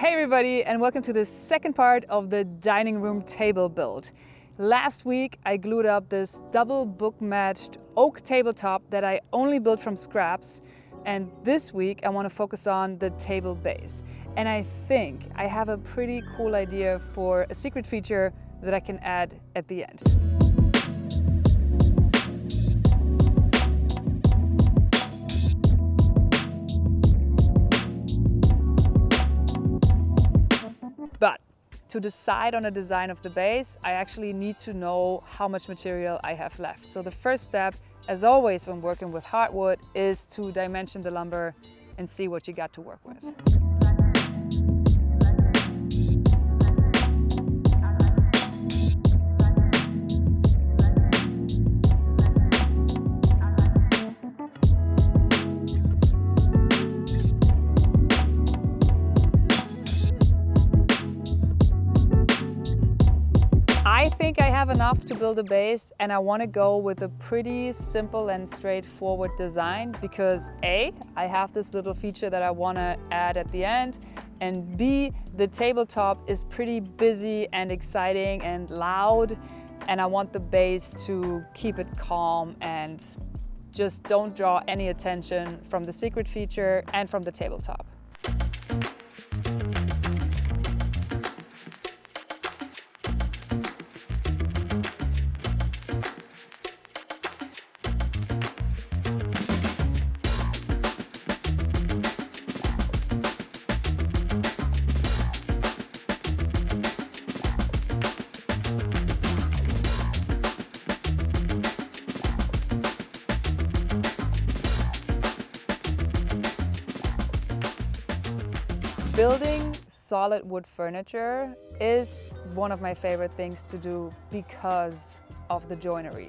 Hey everybody, and welcome to the second part of the dining room table build. Last week I glued up this double book matched oak tabletop that I only built from scraps, and this week I want to focus on the table base. And I think I have a pretty cool idea for a secret feature that I can add at the end. But to decide on the design of the base, I actually need to know how much material I have left. So the first step, as always when working with hardwood, is to dimension the lumber and see what you got to work with. I think I have enough to build a base, and I want to go with a pretty simple and straightforward design because A, I have this little feature that I want to add at the end, and B, the tabletop is pretty busy and exciting and loud, and I want the base to keep it calm and just don't draw any attention from the secret feature and from the tabletop. Building solid wood furniture is one of my favorite things to do because of the joinery.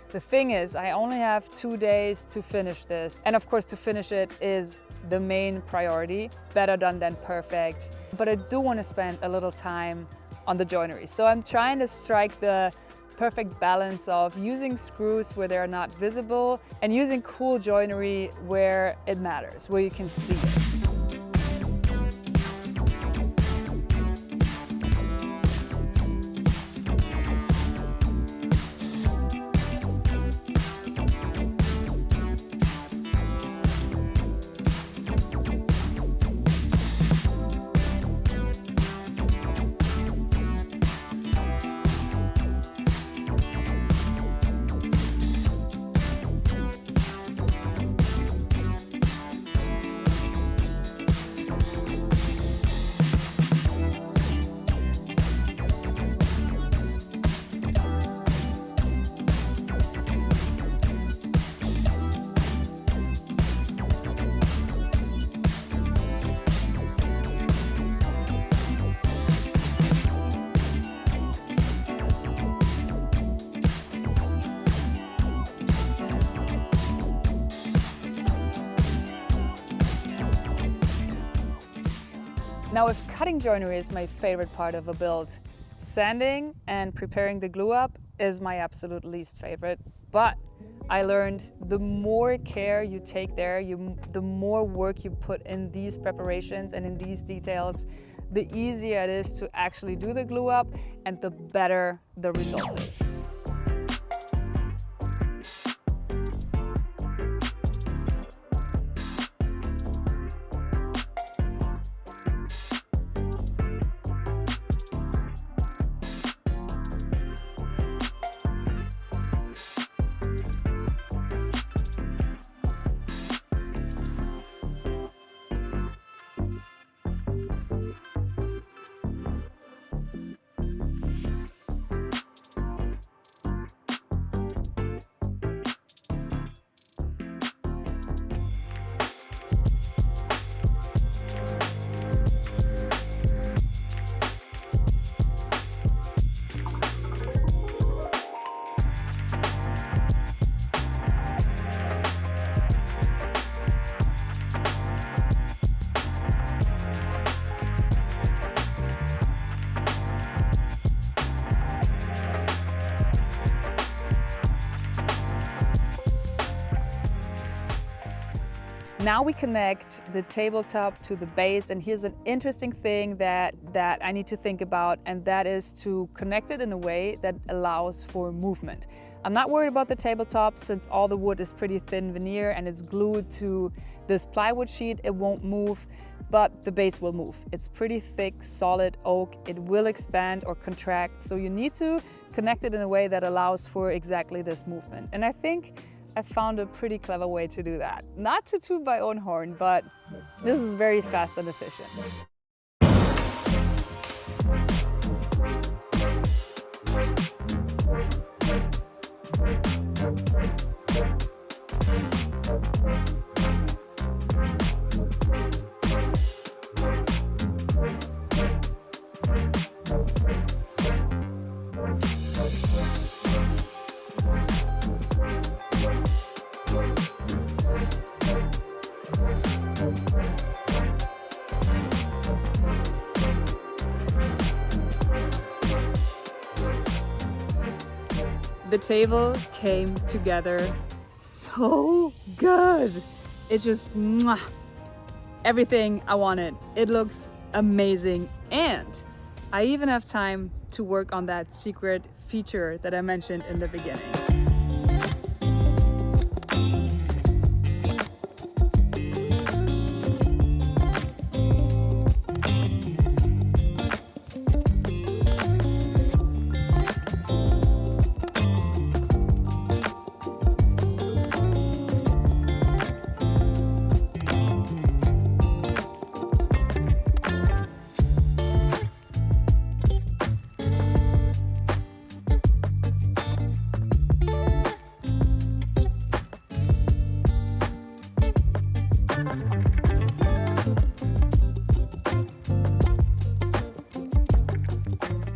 The thing is, I only have 2 days to finish this. And of course, to finish it is the main priority. Better done than perfect. But I do want to spend a little time on the joinery. So I'm trying to strike the perfect balance of using screws where they're not visible and using cool joinery where it matters, where you can see it. Now, if cutting joinery is my favorite part of a build, sanding and preparing the glue up is my absolute least favorite. But I learned the more care you take there, the more work you put in these preparations and in these details, the easier it is to actually do the glue up and the better the result is. Now we connect the tabletop to the base, and here's an interesting thing that I need to think about, and that is to connect it in a way that allows for movement. I'm not worried about the tabletop since all the wood is pretty thin veneer and it's glued to this plywood sheet. It won't move, but the base will move. It's pretty thick, solid oak. It will expand or contract, so you need to connect it in a way that allows for exactly this movement. And I think I found a pretty clever way to do that. Not to toot my own horn, but this is very fast and efficient. The table came together so good. It just, mwah, everything I wanted. It looks amazing. And I even have time to work on that secret feature that I mentioned in the beginning.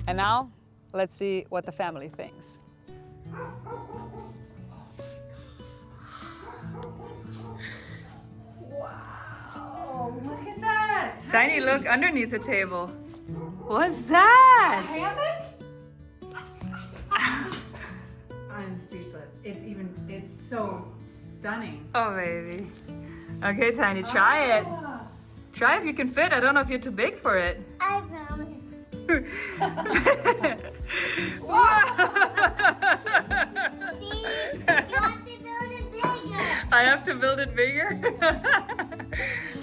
And now, let's see what the family thinks. Wow, look at that! Tiny, look underneath the table. What's that? Hammock? I'm speechless. It's so stunning. Oh, baby. Okay, Tiny, try it. Try if you can fit. I don't know if you're too big for it. I promise. I have to build it bigger?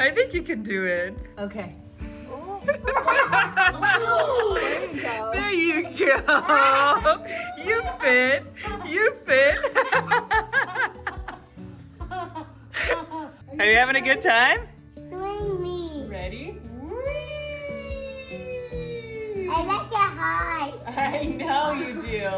I think you can do it. Okay. There you go. You fit. You fit. Are you having a good time? Swing me. Ready? I like it high. I know you do.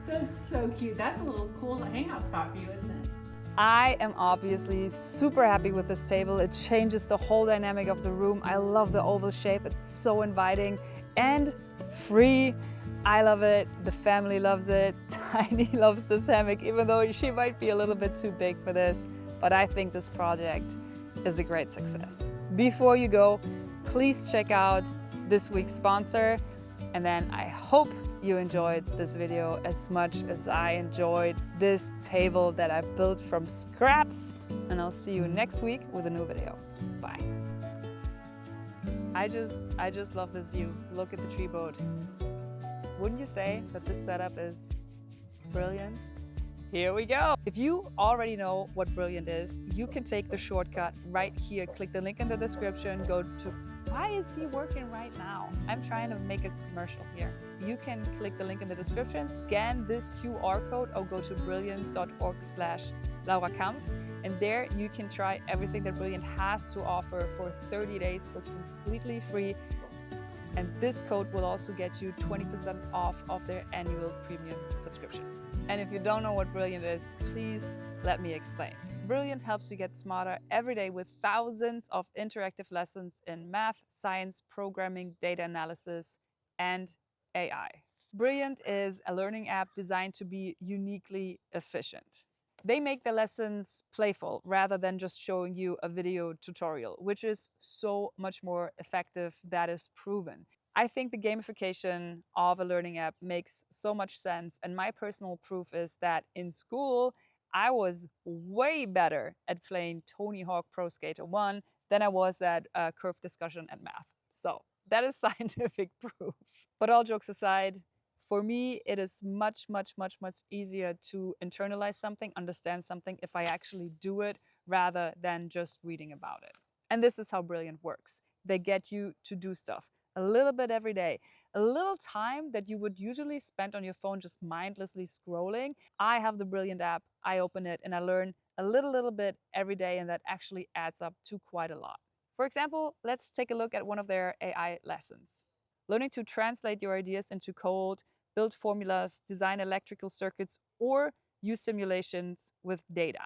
That's so cute. That's a little cool hangout spot for you, isn't it? I am obviously super happy with this table. It changes the whole dynamic of the room. I love the oval shape. It's so inviting and free. I love it. The family loves it. Tiny loves this hammock, even though she might be a little bit too big for this. But I think this project is a great success. Before you go, please check out this week's sponsor. And then I hope you enjoyed this video as much as I enjoyed this table that I built from scraps. And I'll see you next week with a new video. Bye. I just love this view. Look at the tree boat. Wouldn't you say that this setup is brilliant? Here we go. If you already know what Brilliant is, you can take the shortcut right here. Click the link in the description. Go to, why is he working right now? I'm trying to make a commercial here. You can click the link in the description, scan this QR code, or go to brilliant.org/Laura Kampf. And there you can try everything that Brilliant has to offer for 30 days for completely free. And this code will also get you 20% off of their annual premium subscription. And if you don't know what Brilliant is, please let me explain. Brilliant helps you get smarter every day with thousands of interactive lessons in math, science, programming, data analysis, and AI. Brilliant is a learning app designed to be uniquely efficient. They make the lessons playful rather than just showing you a video tutorial, which is so much more effective. That is proven. I think the gamification of a learning app makes so much sense. And my personal proof is that in school, I was way better at playing Tony Hawk Pro Skater 1 than I was at curve discussion and math. So that is scientific proof. But all jokes aside, for me, it is much easier to internalize something, understand something if I actually do it rather than just reading about it. And this is how Brilliant works. They get you to do stuff a little bit every day. A little time that you would usually spend on your phone just mindlessly scrolling. I have the Brilliant app, I open it and I learn a little bit every day, and that actually adds up to quite a lot. For example, let's take a look at one of their AI lessons. Learning to translate your ideas into code, build formulas, design electrical circuits, or use simulations with data.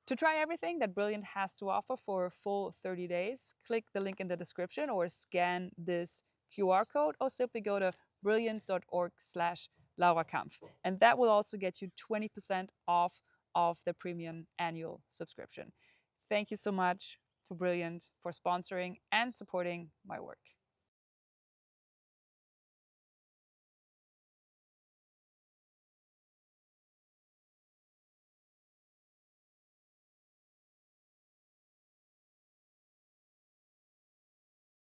To try everything that Brilliant has to offer for a full 30 days, click the link in the description or scan this QR code or simply go to brilliant.org/Laura Kampf. And that will also get you 20% off of the premium annual subscription. Thank you so much for Brilliant for sponsoring and supporting my work.